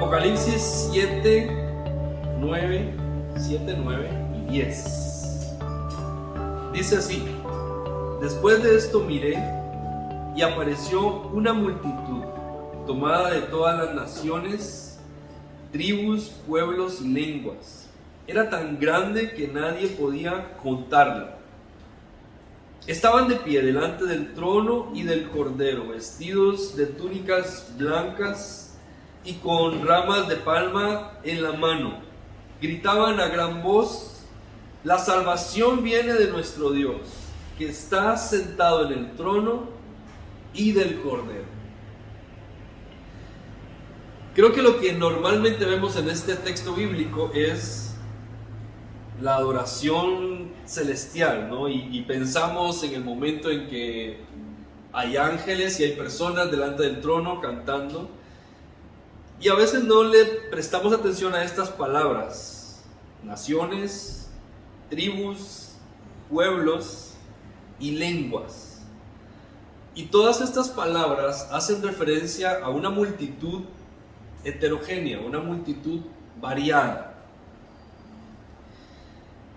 Apocalipsis 7, 9 y 10. Dice así: después de esto miré y apareció una multitud tomada de todas las naciones, tribus, pueblos y lenguas. Era tan grande que nadie podía contarla. Estaban de pie delante del trono y del Cordero, vestidos de túnicas blancas y con ramas de palma en la mano. Gritaban a gran voz: la salvación viene de nuestro Dios, que está sentado en el trono y del Cordero. Creo que lo que normalmente vemos en este texto bíblico es la adoración celestial, ¿no? Y pensamos en el momento en que hay ángeles y hay personas delante del trono cantando, y a veces no le prestamos atención a estas palabras: naciones, tribus, pueblos y lenguas. Y todas estas palabras hacen referencia a una multitud heterogénea, una multitud variada.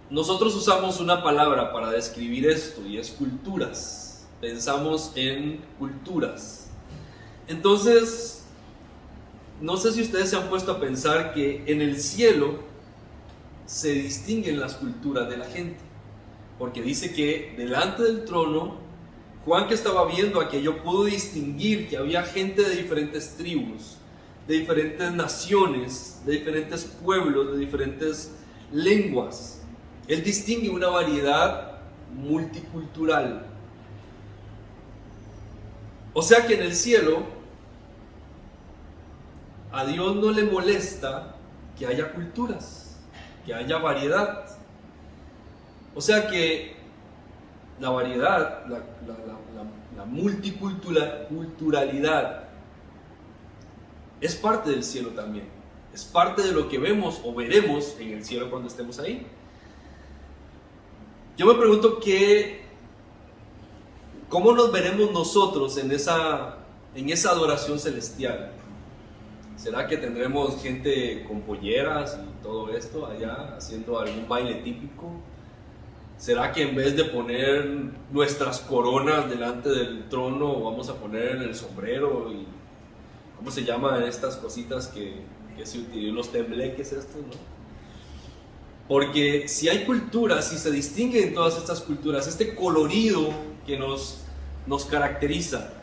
Nosotros usamos una palabra para describir esto y es culturas. Pensamos en culturas. Entonces, no sé si ustedes se han puesto a pensar que en el cielo se distinguen las culturas de la gente, porque dice que delante del trono, Juan, que estaba viendo aquello, pudo distinguir que había gente de diferentes tribus, de diferentes naciones, de diferentes pueblos, de diferentes lenguas. Él distingue una variedad multicultural. O sea que en el cielo a Dios no le molesta que haya culturas, que haya variedad. O sea que la variedad, la multiculturalidad es parte del cielo también. Es parte de lo que vemos o veremos en el cielo cuando estemos ahí. Yo me pregunto ¿cómo nos veremos nosotros en esa adoración celestial? ¿Será que tendremos gente con polleras y todo esto allá haciendo algún baile típico? ¿Será que en vez de poner nuestras coronas delante del trono vamos a poner el sombrero y ¿cómo se llaman estas cositas que se utilizan? Los tembleques estos, ¿no? Porque si hay culturas, si se distinguen todas estas culturas, este colorido que nos caracteriza,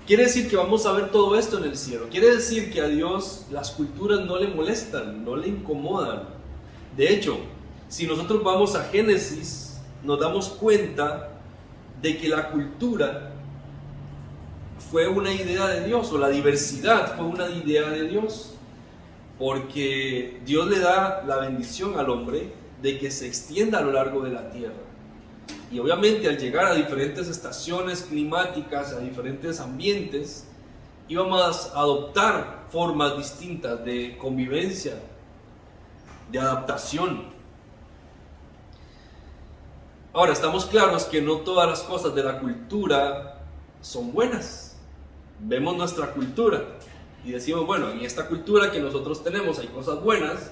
quiere decir que vamos a ver todo esto en el cielo. Quiere decir que a Dios las culturas no le molestan, no le incomodan. De hecho, si nosotros vamos a Génesis, nos damos cuenta de que la cultura fue una idea de Dios, o la diversidad fue una idea de Dios. Porque Dios le da la bendición al hombre de que se extienda a lo largo de la tierra. Y obviamente al llegar a diferentes estaciones climáticas, a diferentes ambientes, íbamos a adoptar formas distintas de convivencia, de adaptación. Ahora, estamos claros que no todas las cosas de la cultura son buenas. Vemos nuestra cultura y decimos, bueno, en esta cultura que nosotros tenemos hay cosas buenas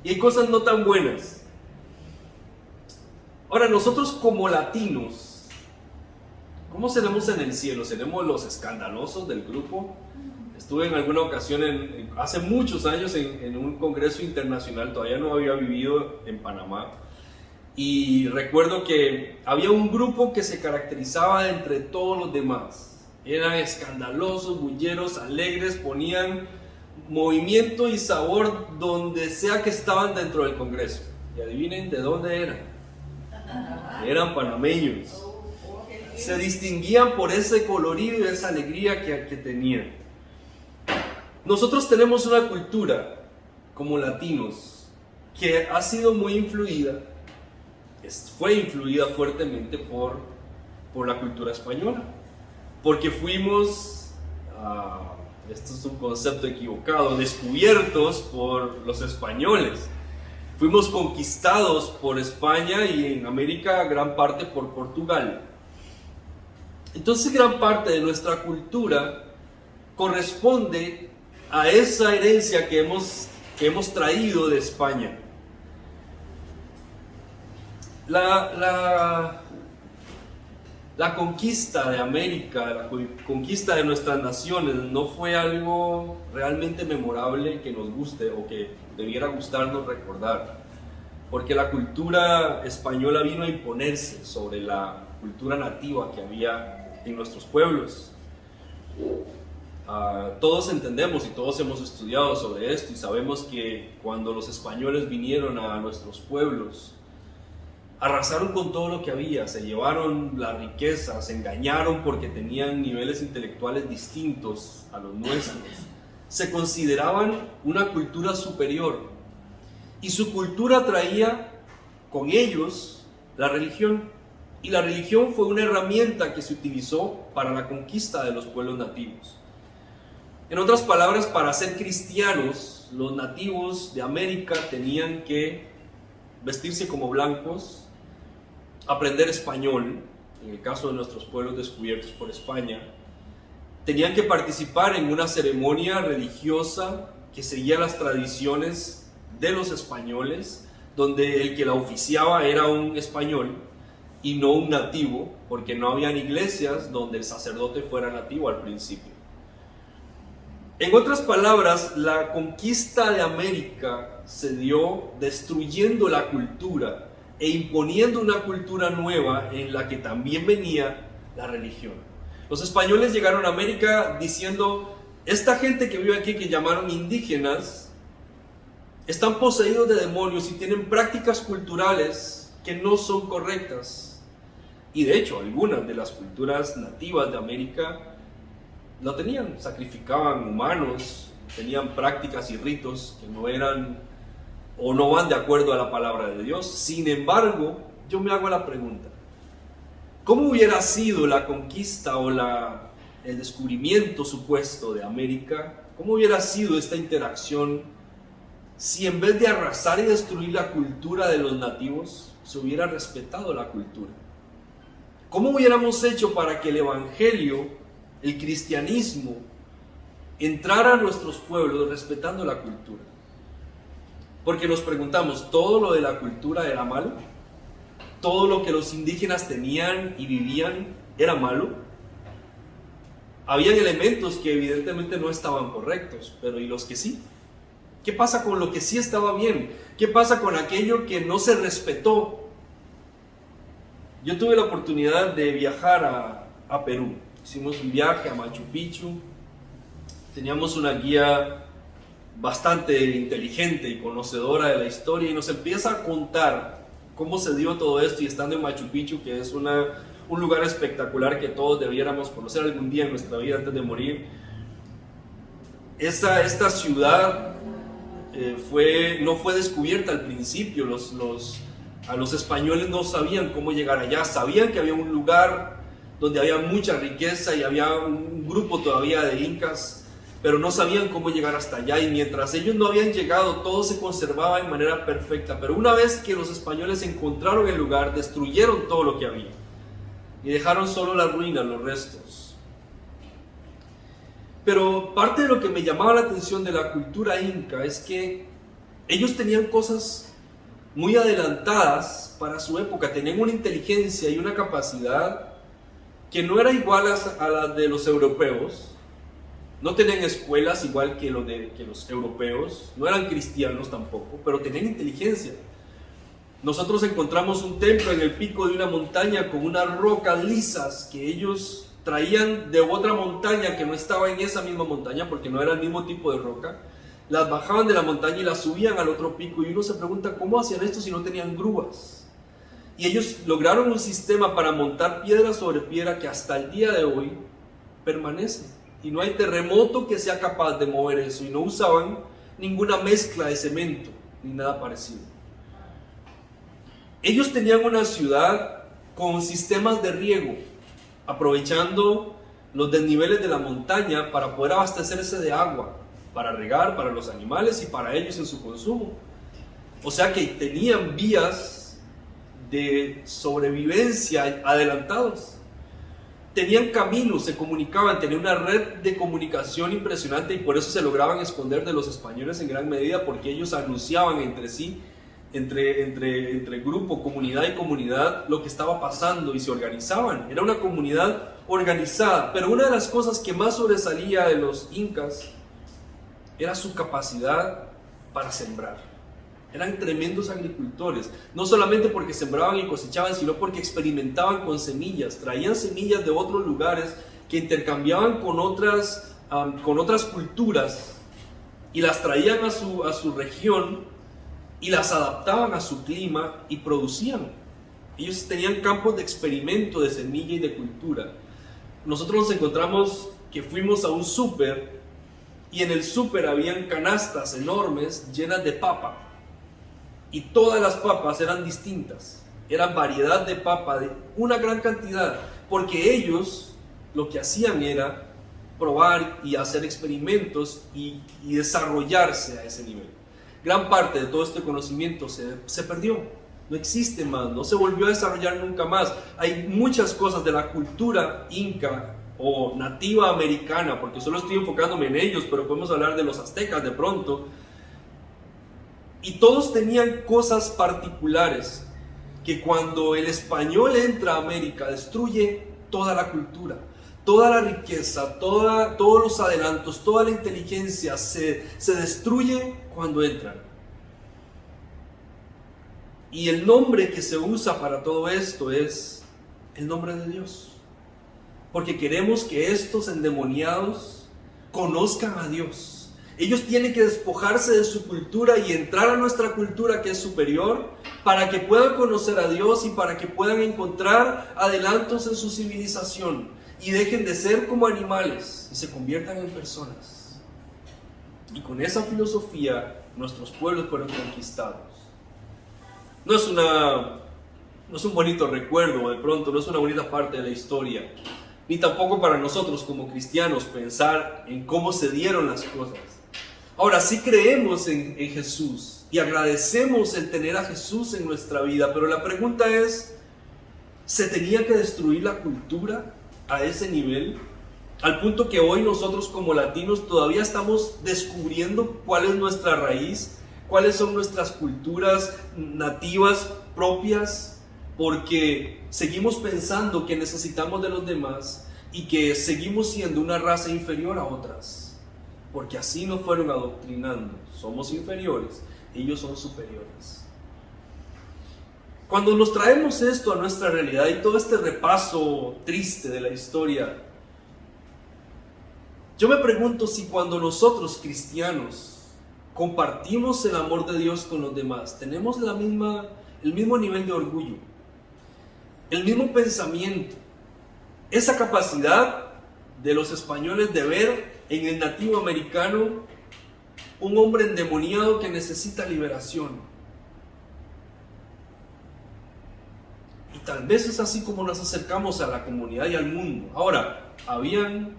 y hay cosas no tan buenas. Ahora, nosotros como latinos, ¿cómo seremos en el cielo? ¿Seremos los escandalosos del grupo? Estuve en alguna ocasión, hace muchos años, en un congreso internacional, todavía no había vivido en Panamá, y recuerdo que había un grupo que se caracterizaba entre todos los demás. Eran escandalosos, bulleros, alegres, ponían movimiento y sabor donde sea que estaban dentro del Congreso. Y adivinen de dónde eran. Eran panameños. Se distinguían por ese colorido y esa alegría que tenían. Nosotros tenemos una cultura como latinos que ha sido muy influida, fue influida fuertemente por la cultura española. Porque fuimos, esto es un concepto equivocado, descubiertos por los españoles. Fuimos conquistados por España y en América gran parte por Portugal. Entonces gran parte de nuestra cultura corresponde a esa herencia que hemos traído de España. La conquista de América, la conquista de nuestras naciones no fue algo realmente memorable que nos guste o que debiera gustarnos recordar, porque la cultura española vino a imponerse sobre la cultura nativa que había en nuestros pueblos. Todos entendemos y todos hemos estudiado sobre esto y sabemos que cuando los españoles vinieron a nuestros pueblos, arrasaron con todo lo que había, se llevaron la riqueza, se engañaron porque tenían niveles intelectuales distintos a los nuestros. Se consideraban una cultura superior y su cultura traía con ellos la religión. Y la religión fue una herramienta que se utilizó para la conquista de los pueblos nativos. En otras palabras, para ser cristianos, los nativos de América tenían que vestirse como blancos, aprender español, en el caso de nuestros pueblos descubiertos por España, tenían que participar en una ceremonia religiosa que seguía las tradiciones de los españoles, donde el que la oficiaba era un español y no un nativo, porque no habían iglesias donde el sacerdote fuera nativo al principio. En otras palabras, la conquista de América se dio destruyendo la cultura e imponiendo una cultura nueva en la que también venía la religión. Los españoles llegaron a América diciendo: esta gente que vive aquí, que llamaron indígenas, están poseídos de demonios y tienen prácticas culturales que no son correctas. Y de hecho, algunas de las culturas nativas de América lo tenían, sacrificaban humanos, tenían prácticas y ritos que no eran o no van de acuerdo a la palabra de Dios. Sin embargo, yo me hago la pregunta: ¿cómo hubiera sido la conquista o el descubrimiento supuesto de América? ¿Cómo hubiera sido esta interacción si en vez de arrasar y destruir la cultura de los nativos, se hubiera respetado la cultura? ¿Cómo hubiéramos hecho para que el evangelio, el cristianismo, entrara a nuestros pueblos respetando la cultura? Porque nos preguntamos, ¿todo lo de la cultura era malo? ¿Todo lo que los indígenas tenían y vivían era malo? Habían elementos que evidentemente no estaban correctos, pero ¿y los que sí? ¿Qué pasa con lo que sí estaba bien? ¿Qué pasa con aquello que no se respetó? Yo tuve la oportunidad de viajar a Perú. Hicimos un viaje a Machu Picchu. Teníamos una guía bastante inteligente y conocedora de la historia y nos empieza a contar cómo se dio todo esto. Y estando en Machu Picchu, que es un lugar espectacular que todos debiéramos conocer algún día en nuestra vida antes de morir, esta ciudad no fue descubierta al principio. A los españoles no sabían cómo llegar allá. Sabían que había un lugar donde había mucha riqueza y había un grupo todavía de incas, pero no sabían cómo llegar hasta allá. Y mientras ellos no habían llegado, todo se conservaba en manera perfecta. Pero una vez que los españoles encontraron el lugar, destruyeron todo lo que había y dejaron solo las ruinas, los restos. Pero parte de lo que me llamaba la atención de la cultura inca es que ellos tenían cosas muy adelantadas para su época. Tenían una inteligencia y una capacidad que no era igual a la de los europeos. No tenían escuelas igual que los europeos, no eran cristianos tampoco, pero tenían inteligencia. Nosotros encontramos un templo en el pico de una montaña con unas rocas lisas que ellos traían de otra montaña que no estaba en esa misma montaña, porque no era el mismo tipo de roca. Las bajaban de la montaña y las subían al otro pico, y uno se pregunta cómo hacían esto si no tenían grúas. Y ellos lograron un sistema para montar piedra sobre piedra que hasta el día de hoy permanece, y no hay terremoto que sea capaz de mover eso, y no usaban ninguna mezcla de cemento ni nada parecido. Ellos tenían una ciudad con sistemas de riego, aprovechando los desniveles de la montaña para poder abastecerse de agua, para regar, para los animales y para ellos en su consumo. O sea que tenían vías de sobrevivencia adelantados. tenían caminos, se comunicaban, tenían una red de comunicación impresionante y por eso se lograban esconder de los españoles en gran medida, porque ellos anunciaban entre sí, entre grupo, comunidad y comunidad, lo que estaba pasando y se organizaban. Era una comunidad organizada, pero una de las cosas que más sobresalía de los incas era su capacidad para sembrar. Eran tremendos agricultores, no solamente porque sembraban y cosechaban, sino porque experimentaban con semillas, traían semillas de otros lugares que intercambiaban con otras culturas y las traían a su región y las adaptaban a su clima y producían. Ellos tenían campos de experimento de semilla y de cultura. Nosotros nos encontramos que fuimos a un súper y en el súper habían canastas enormes llenas de papa. Y todas las papas eran distintas, eran variedad de papa, de una gran cantidad, porque ellos lo que hacían era probar y hacer experimentos y desarrollarse a ese nivel. Gran parte de todo este conocimiento se perdió, no existe más, no se volvió a desarrollar nunca más. Hay muchas cosas de la cultura inca o nativa americana, porque solo estoy enfocándome en ellos, pero podemos hablar de los aztecas de pronto. Y todos tenían cosas particulares que cuando el español entra a América destruye toda la cultura, toda la riqueza, todos los adelantos, toda la inteligencia se destruye cuando entran. Y el nombre que se usa para todo esto es el nombre de Dios, porque queremos que estos endemoniados conozcan a Dios. Ellos tienen que despojarse de su cultura y entrar a nuestra cultura, que es superior, para que puedan conocer a Dios y para que puedan encontrar adelantos en su civilización y dejen de ser como animales y se conviertan en personas. Y con esa filosofía nuestros pueblos fueron conquistados. No es un bonito recuerdo, de pronto, no es una bonita parte de la historia, ni tampoco para nosotros como cristianos pensar en cómo se dieron las cosas. Ahora, sí creemos en Jesús y agradecemos el tener a Jesús en nuestra vida, pero la pregunta es, ¿se tenía que destruir la cultura a ese nivel? Al punto que hoy nosotros como latinos todavía estamos descubriendo cuál es nuestra raíz, cuáles son nuestras culturas nativas propias, porque seguimos pensando que necesitamos de los demás y que seguimos siendo una raza inferior a otras. Porque así nos fueron adoctrinando. Somos inferiores, ellos son superiores. Cuando nos traemos esto a nuestra realidad y todo este repaso triste de la historia, yo me pregunto si cuando nosotros cristianos compartimos el amor de Dios con los demás, tenemos el mismo nivel de orgullo, el mismo pensamiento, esa capacidad de los españoles de ver en el nativo americano un hombre endemoniado que necesita liberación. Y tal vez es así como nos acercamos a la comunidad y al mundo. Ahora, ¿habían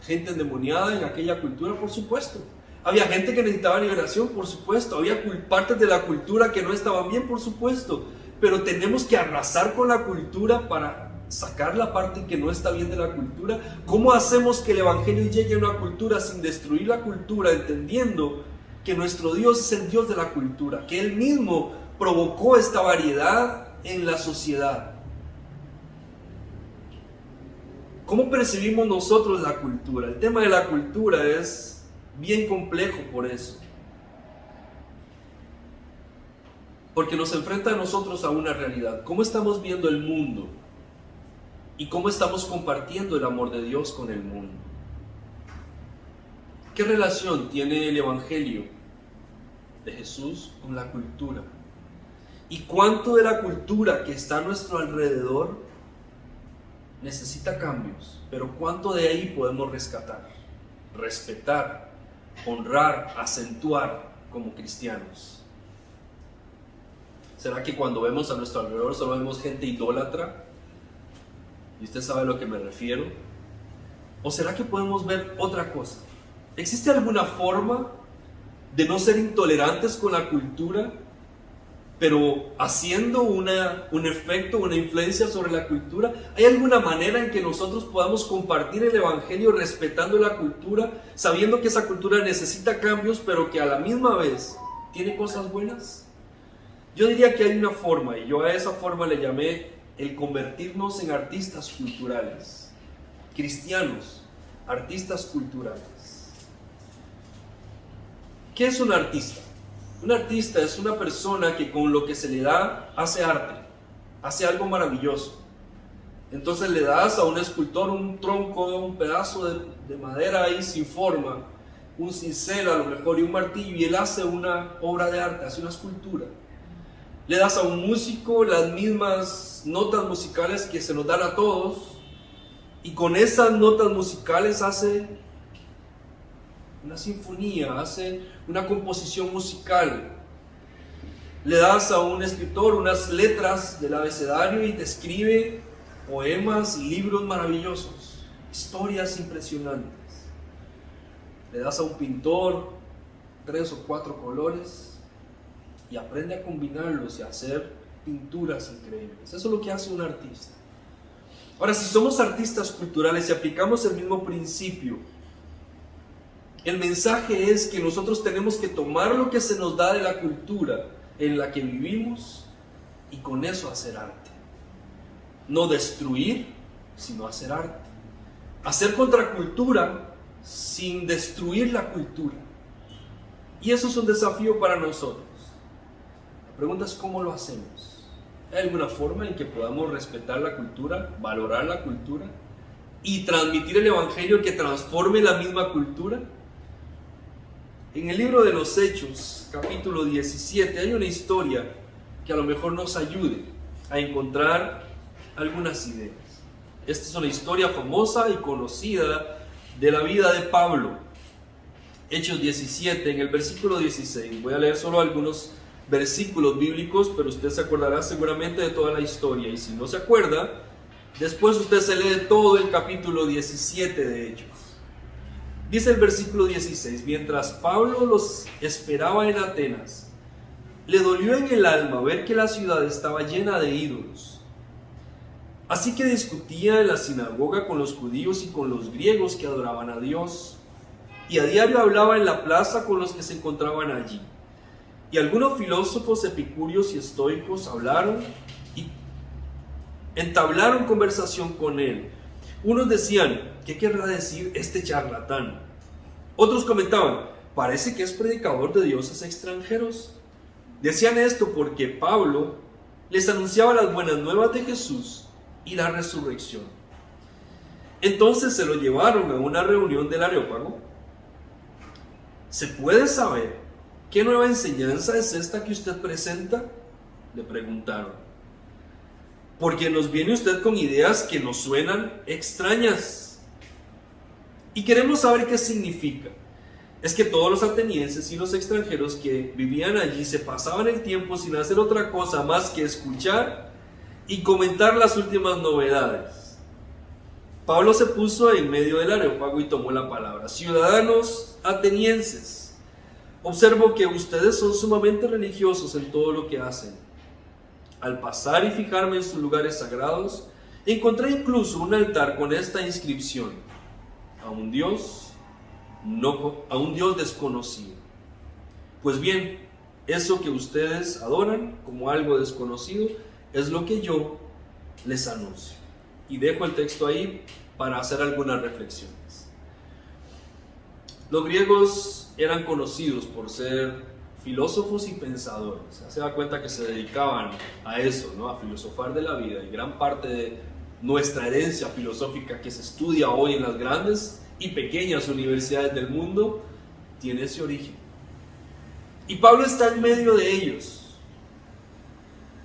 gente endemoniada en aquella cultura? Por supuesto. ¿Había gente que necesitaba liberación? Por supuesto. ¿Había partes de la cultura que no estaban bien? Por supuesto. Pero tenemos que arrasar con la cultura para sacar la parte que no está bien de la cultura. ¿Cómo hacemos que el evangelio llegue a una cultura sin destruir la cultura, entendiendo que nuestro Dios es el Dios de la cultura, que Él mismo provocó esta variedad en la sociedad? ¿Cómo percibimos nosotros la cultura? El tema de la cultura es bien complejo por eso, porque nos enfrenta a nosotros a una realidad. ¿Cómo estamos viendo el mundo? ¿Y cómo estamos compartiendo el amor de Dios con el mundo? ¿Qué relación tiene el Evangelio de Jesús con la cultura? ¿Y cuánto de la cultura que está a nuestro alrededor necesita cambios? Pero ¿cuánto de ahí podemos rescatar, respetar, honrar, acentuar como cristianos? ¿Será que cuando vemos a nuestro alrededor solo vemos gente idólatra? ¿Y usted sabe a lo que me refiero? ¿O será que podemos ver otra cosa? ¿Existe alguna forma de no ser intolerantes con la cultura pero haciendo un efecto, una influencia sobre la cultura. ¿Hay alguna manera en que nosotros podamos compartir el Evangelio respetando la cultura, sabiendo que esa cultura necesita cambios, pero que a la misma vez tiene cosas buenas? Yo diría que hay una forma, y yo a esa forma le llamé el convertirnos en artistas culturales, cristianos, artistas culturales. ¿Qué es un artista? Un artista es una persona que con lo que se le da hace arte, hace algo maravilloso. Entonces le das a un escultor un tronco, un pedazo de madera ahí sin forma, un cincel a lo mejor y un martillo, y él hace una obra de arte, hace una escultura. Le das a un músico las mismas notas musicales que se nos dan a todos, y con esas notas musicales hace una sinfonía, hace una composición musical. Le das a un escritor unas letras del abecedario y te escribe poemas y libros maravillosos, historias impresionantes. Le das a un pintor 3 o 4 colores y aprende a combinarlos y a hacer pinturas increíbles. Eso es lo que hace un artista. Ahora, si somos artistas culturales y aplicamos el mismo principio, el mensaje es que nosotros tenemos que tomar lo que se nos da de la cultura en la que vivimos y con eso hacer arte. No destruir, sino hacer arte. Hacer contracultura sin destruir la cultura. Y eso es un desafío para nosotros. La pregunta es cómo lo hacemos. ¿Hay alguna forma en que podamos respetar la cultura, valorar la cultura y transmitir el Evangelio que transforme la misma cultura? En el libro de los Hechos, capítulo 17, hay una historia que a lo mejor nos ayude a encontrar algunas ideas. Esta es una historia famosa y conocida de la vida de Pablo. Hechos 17, en el versículo 16. Voy a leer solo algunos versículos bíblicos, pero usted se acordará seguramente de toda la historia. Y si no se acuerda, después usted se lee todo el capítulo 17 de Hechos. Dice el versículo 16: mientras Pablo los esperaba en Atenas, le dolió en el alma ver que la ciudad estaba llena de ídolos. Así que discutía en la sinagoga con los judíos y con los griegos que adoraban a Dios, y a diario hablaba en la plaza con los que se encontraban allí. Y algunos filósofos epicúreos y estoicos hablaron y entablaron conversación con él. Unos decían: ¿qué querrá decir este charlatán? Otros comentaban: parece que es predicador de dioses extranjeros. Decían esto porque Pablo les anunciaba las buenas nuevas de Jesús y la resurrección. Entonces se lo llevaron a una reunión del Areópago. ¿Se puede saber qué nueva enseñanza es esta que usted presenta?, le preguntaron. Porque nos viene usted con ideas que nos suenan extrañas y queremos saber qué significa. Es que todos los atenienses y los extranjeros que vivían allí se pasaban el tiempo sin hacer otra cosa más que escuchar y comentar las últimas novedades. Pablo se puso en medio del Areópago y tomó la palabra. Ciudadanos atenienses, observo que ustedes son sumamente religiosos en todo lo que hacen. Al pasar y fijarme en sus lugares sagrados, encontré incluso un altar con esta inscripción: a un Dios desconocido. Pues bien, eso que ustedes adoran como algo desconocido es lo que yo les anuncio. Y dejo el texto ahí para hacer algunas reflexiones. Los griegos eran conocidos por ser filósofos y pensadores. Se da cuenta que se dedicaban a eso, ¿no? A filosofar de la vida. Y gran parte de nuestra herencia filosófica que se estudia hoy en las grandes y pequeñas universidades del mundo tiene ese origen. Y Pablo está en medio de ellos.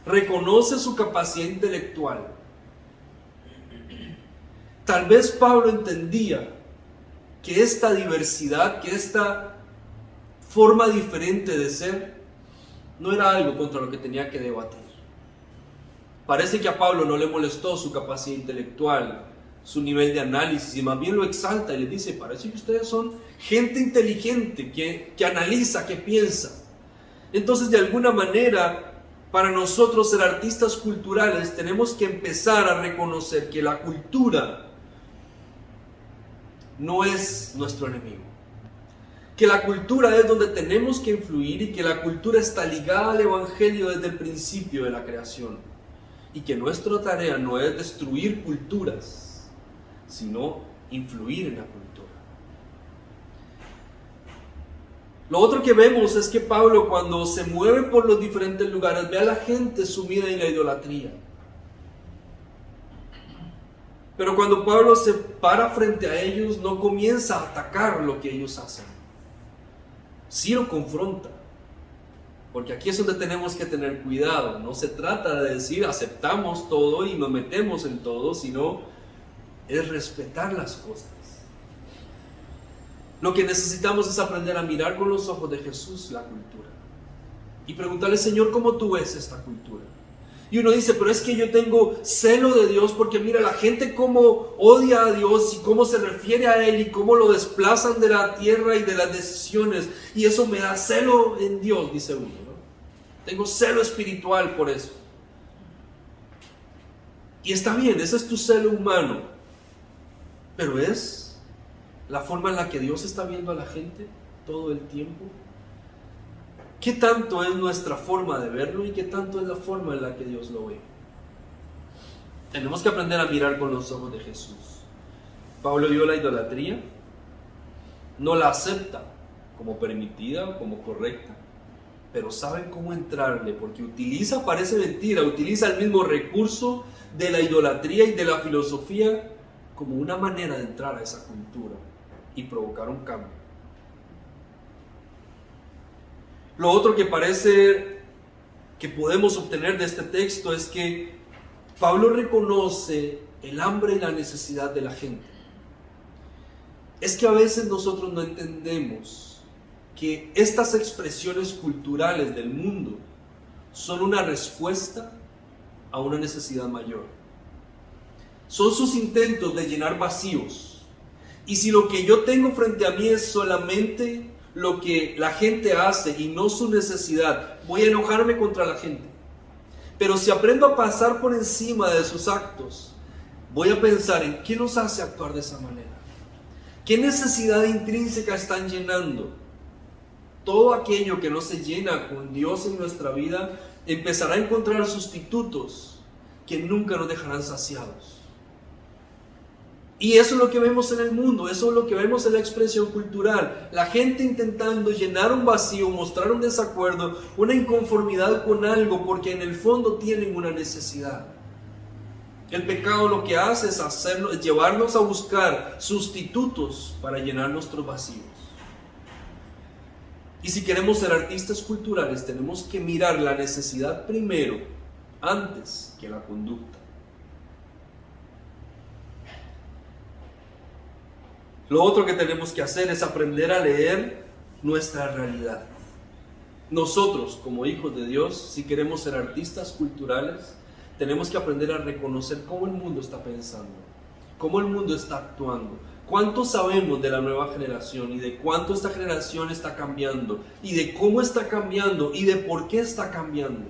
Reconoce su capacidad intelectual. Tal vez Pablo entendía que esta diversidad, que esta forma diferente de ser, no era algo contra lo que tenía que debatir. Parece que a Pablo no le molestó su capacidad intelectual, su nivel de análisis, y más bien lo exalta y le dice: parece que ustedes son gente inteligente, que analiza, que piensa. Entonces, de alguna manera, para nosotros ser artistas culturales, tenemos que empezar a reconocer que la cultura no es nuestro enemigo. Que la cultura es donde tenemos que influir y que la cultura está ligada al Evangelio desde el principio de la creación. Y que nuestra tarea no es destruir culturas, sino influir en la cultura. Lo otro que vemos es que Pablo, cuando se mueve por los diferentes lugares, ve a la gente sumida en la idolatría. Pero cuando Pablo se para frente a ellos, no comienza a atacar lo que ellos hacen. Sí lo confronta. Porque aquí es donde tenemos que tener cuidado. No se trata de decir aceptamos todo y nos metemos en todo, sino es respetar las cosas. Lo que necesitamos es aprender a mirar con los ojos de Jesús la cultura. Y preguntarle, Señor, ¿cómo tú ves esta cultura? Y uno dice, pero es que yo tengo celo de Dios porque mira la gente cómo odia a Dios y cómo se refiere a Él y cómo lo desplazan de la tierra y de las decisiones. Y eso me da celo en Dios, dice uno, ¿no? Tengo celo espiritual por eso. Y está bien, ese es tu celo humano. Pero es la forma en la que Dios está viendo a la gente todo el tiempo. ¿Qué tanto es nuestra forma de verlo y qué tanto es la forma en la que Dios lo ve? Tenemos que aprender a mirar con los ojos de Jesús. Pablo vio la idolatría, no la acepta como permitida o como correcta, pero sabe cómo entrarle, porque parece mentira, utiliza el mismo recurso de la idolatría y de la filosofía como una manera de entrar a esa cultura y provocar un cambio. Lo otro que parece que podemos obtener de este texto es que Pablo reconoce el hambre y la necesidad de la gente. Es que a veces nosotros no entendemos que estas expresiones culturales del mundo son una respuesta a una necesidad mayor. Son sus intentos de llenar vacíos. Y si lo que yo tengo frente a mí es solamente lo que la gente hace y no su necesidad, voy a enojarme contra la gente. Pero si aprendo a pasar por encima de sus actos, voy a pensar en qué nos hace actuar de esa manera. ¿Qué necesidad intrínseca están llenando? Todo aquello que no se llena con Dios en nuestra vida empezará a encontrar sustitutos que nunca nos dejarán saciados. Y eso es lo que vemos en el mundo, eso es lo que vemos en la expresión cultural. La gente intentando llenar un vacío, mostrar un desacuerdo, una inconformidad con algo, porque en el fondo tienen una necesidad. El pecado lo que hace es llevarnos a buscar sustitutos para llenar nuestros vacíos. Y si queremos ser artistas culturales, tenemos que mirar la necesidad primero, antes que la conducta. Lo otro que tenemos que hacer es aprender a leer nuestra realidad. Nosotros, como hijos de Dios, si queremos ser artistas culturales, tenemos que aprender a reconocer cómo el mundo está pensando, cómo el mundo está actuando, cuánto sabemos de la nueva generación y de cuánto esta generación está cambiando y de cómo está cambiando y de por qué está cambiando.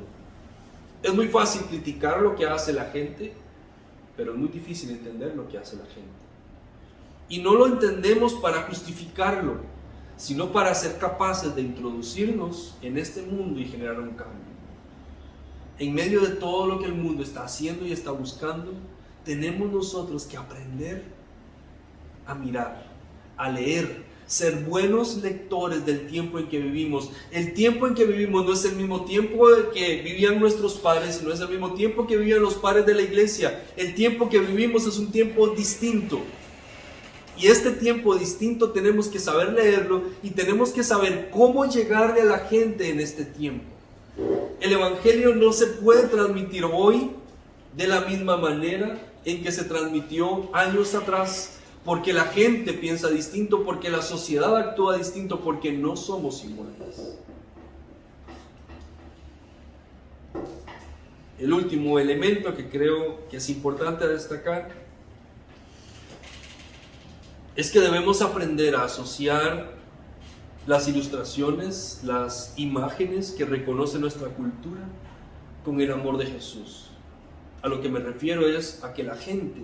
Es muy fácil criticar lo que hace la gente, pero es muy difícil entender lo que hace la gente. Y no lo entendemos para justificarlo, sino para ser capaces de introducirnos en este mundo y generar un cambio. En medio de todo lo que el mundo está haciendo y está buscando, tenemos nosotros que aprender a mirar, a leer, ser buenos lectores del tiempo en que vivimos. El tiempo en que vivimos no es el mismo tiempo que vivían nuestros padres, no es el mismo tiempo que vivían los padres de la iglesia. El tiempo que vivimos es un tiempo distinto. Y este tiempo distinto tenemos que saber leerlo y tenemos que saber cómo llegarle a la gente en este tiempo. El Evangelio no se puede transmitir hoy de la misma manera en que se transmitió años atrás, porque la gente piensa distinto, porque la sociedad actúa distinto, porque no somos iguales. El último elemento que creo que es importante destacar es que debemos aprender a asociar las ilustraciones, las imágenes que reconoce nuestra cultura con el amor de Jesús. A lo que me refiero es a que la gente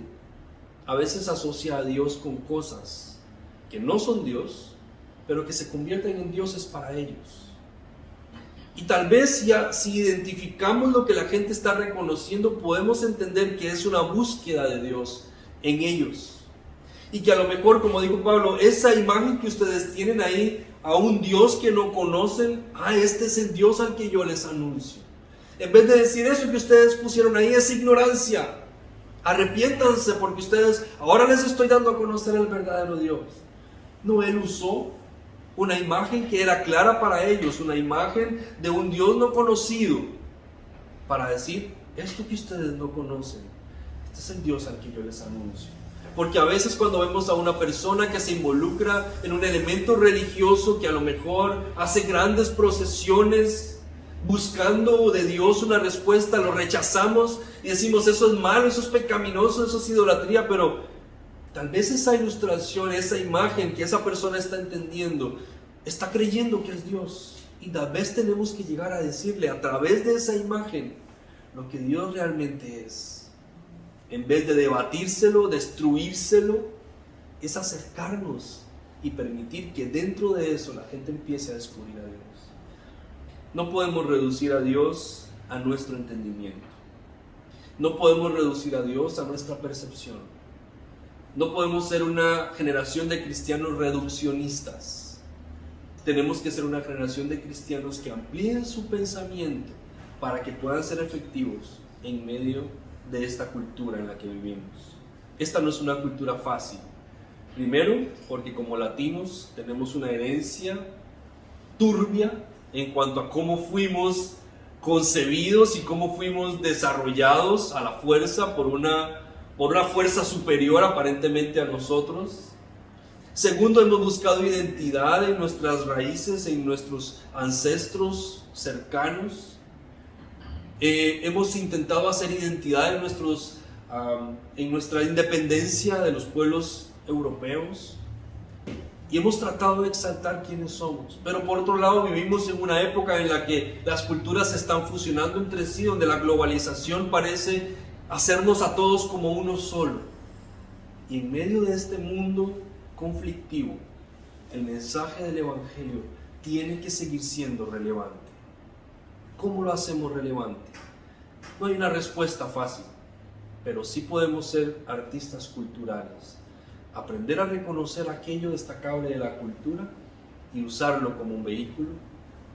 a veces asocia a Dios con cosas que no son Dios, pero que se convierten en dioses para ellos. Y tal vez si identificamos lo que la gente está reconociendo, podemos entender que es una búsqueda de Dios en ellos. Y que a lo mejor, como dijo Pablo, esa imagen que ustedes tienen ahí a un Dios que no conocen, este es el Dios al que yo les anuncio. En vez de decir eso que ustedes pusieron ahí, es ignorancia. Arrepiéntanse porque ustedes, ahora les estoy dando a conocer el verdadero Dios. No, Él usó una imagen que era clara para ellos, una imagen de un Dios no conocido, para decir, esto que ustedes no conocen, este es el Dios al que yo les anuncio. Porque a veces cuando vemos a una persona que se involucra en un elemento religioso, que a lo mejor hace grandes procesiones buscando de Dios una respuesta, lo rechazamos y decimos, eso es malo, eso es pecaminoso, eso es idolatría, pero tal vez esa ilustración, esa imagen que esa persona está entendiendo, está creyendo que es Dios. Y tal vez tenemos que llegar a decirle a través de esa imagen lo que Dios realmente es. En vez de debatírselo, destruírselo, es acercarnos y permitir que dentro de eso la gente empiece a descubrir a Dios. No podemos reducir a Dios a nuestro entendimiento. No podemos reducir a Dios a nuestra percepción. No podemos ser una generación de cristianos reduccionistas. Tenemos que ser una generación de cristianos que amplíen su pensamiento para que puedan ser efectivos en medio de esta cultura en la que vivimos. Esta no es una cultura fácil. Primero, porque como latinos tenemos una herencia turbia en cuanto a cómo fuimos concebidos y cómo fuimos desarrollados a la fuerza por una fuerza superior aparentemente a nosotros. Segundo, hemos buscado identidad en nuestras raíces, en nuestros ancestros cercanos. Hemos intentado hacer identidad en nuestra independencia de los pueblos europeos y hemos tratado de exaltar quiénes somos. Pero por otro lado vivimos en una época en la que las culturas se están fusionando entre sí, donde la globalización parece hacernos a todos como uno solo. Y en medio de este mundo conflictivo, el mensaje del Evangelio tiene que seguir siendo relevante. ¿Cómo lo hacemos relevante? No hay una respuesta fácil, pero sí podemos ser artistas culturales, aprender a reconocer aquello destacable de la cultura y usarlo como un vehículo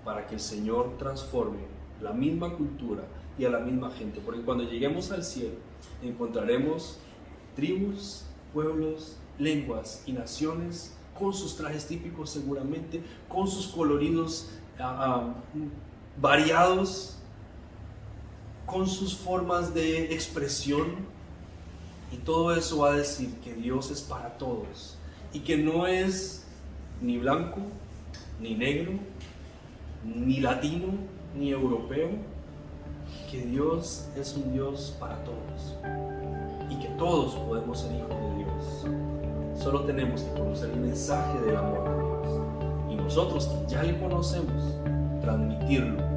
para que el Señor transforme la misma cultura y a la misma gente, porque cuando lleguemos al cielo encontraremos tribus, pueblos, lenguas y naciones con sus trajes típicos seguramente, con sus coloridos variados, con sus formas de expresión, y todo eso va a decir que Dios es para todos y que no es ni blanco, ni negro, ni latino, ni europeo, que Dios es un Dios para todos y que todos podemos ser hijos de Dios. Solo tenemos que conocer el mensaje del amor de Dios y nosotros que ya le conocemos, transmitirlo